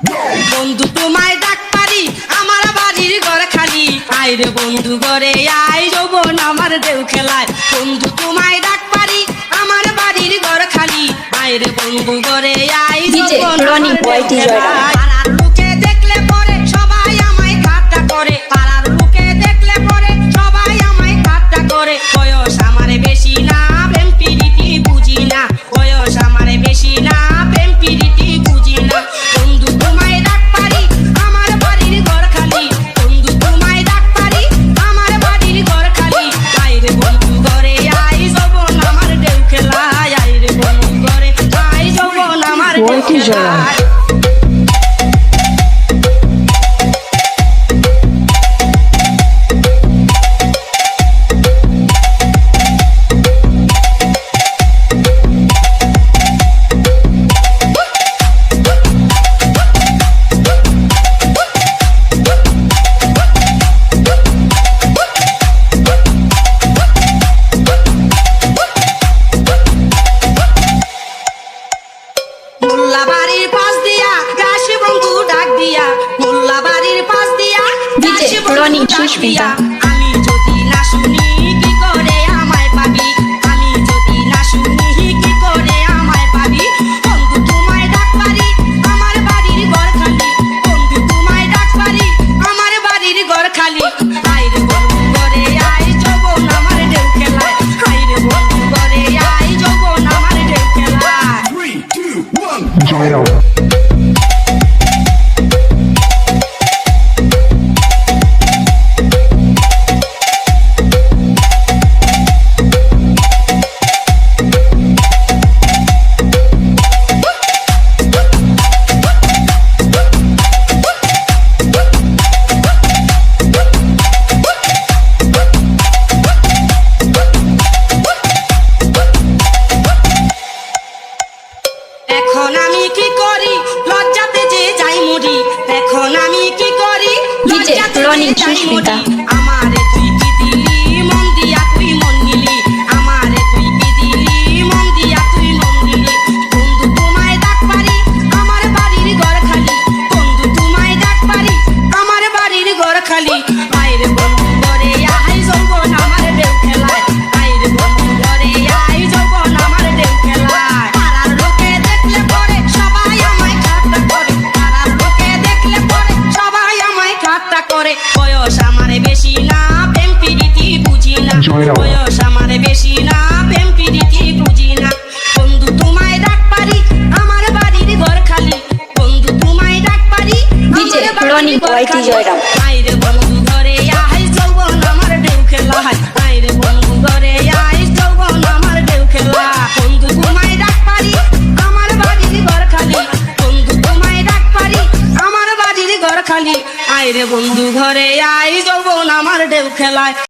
বন্ধু তোমায় ডাক পারি আমার বাড়ির ঘর খালি আয় রে বন্ধু ঘরে আয় যৌবন আমার ঢেউ খেলায় বন্ধু তোমায় ডাক পারি আমার বাড়ির ঘর খালি আয় রে বন্ধু ঘরে আয় যৌবন আমার ঢেউ খেলায় পাড়ার লোকে দেখলে পরে সবাই আমায় ঠাট্টা করে পাড়ার লোকে দেখলে পরে সবাই আমায় ঠাট্টা করে বয়স আমার বেশি না প্রেম প্রীতি বুঝি না বয়স আমার বেশি না প্রেম প্রীতি বুঝি না বন্ধু তোমায় ডাক পারি আমার বাড়ির ঘর খালি বন্ধু তোমায় ডাক পারি আমার বাড়ির ঘর খালি আয় রে বন্ধু ঘরে আয় যৌবন আমার ঢেউ খেলায় আয় রে বন্ধু ঘরে আয় যৌবন আমার ঢেউ খেলায় মোল্লাবাড়ির পাশ দিয়া গাছি বন্ধু ডাক দিয়া মোল্লাবাড়ির পাশ দিয়া গাছি বন্ধু ডাক দিয়া আমি যদি না শুনি কি করে আমায় পাবি আমি যদি না শুনি কি করে আমায় পাবি বন্ধু তোমায় ডাক পারি আমার বাড়ির ঘর খালি বন্ধু তোমায় ডাক পারি আমার বাড়ির ঘর খালি আয় রে বন্ধু ঘরে আয় যৌবন আমার ঢেউ খেলায় আয় রে বন্ধু ঘরে আয় যৌবন আমার ঢেউ খেলায় 3, 2, 1. Join up. এখন আমি কি করি লজ্জাতে যে যাই মুড়ি এখন আমি কি করি লজ্জাতে যে যাই মুড়ি আমারে তুই কি দিলি মন দিয়া তুই মন নিলি আমারে তুই কি দিলি মন দিয়া তুই মন নিলি বন্ধু তোমায় ডাক পারি আমার বাড়ির ঘর খালি বন্ধু তোমায় ডাক পারি আমার বাড়ির ঘর খালি আয় রে বন্ধু ঘরে আয় যৌবন আমার ঢেউ খেলায় আয় রে বন্ধু ঘরে আয় যৌবন আমার ঢেউ খেলায় পাড়ার লোকে দেখলে পরে সবাই আমায় ঠাট্টা করে পাড়ার লোকে দেখলে পরে সবাই আমায় ঠাট্টা করে বয়স আমার বেশি না প্রেম প্রীতি বুঝি না বয়স আমার বেশি না প্রেম প্রীতি বুঝি না বন্ধু তোমায় ডাক পারি আমার বাড়ির ঘর খালি বন্ধু তোমায় ডাক পারি আমার বাড়ির ঘর খালি আয় রে বন্ধু ঘরে আয় যৌবন আমার ঢেউ খেলায় আয় রে বন্ধু ঘরে আয় যৌবন আমার ঢেউ খেলায় বন্ধু তোমায় ডাক পারি আমার বাড়ির ঘর খালি বন্ধু তোমায় ডাক পারি আমার বাড়ির ঘর খালি আয় রে বন্ধু ঘরে আয় যৌবন আমার ঢেউ খেলায়।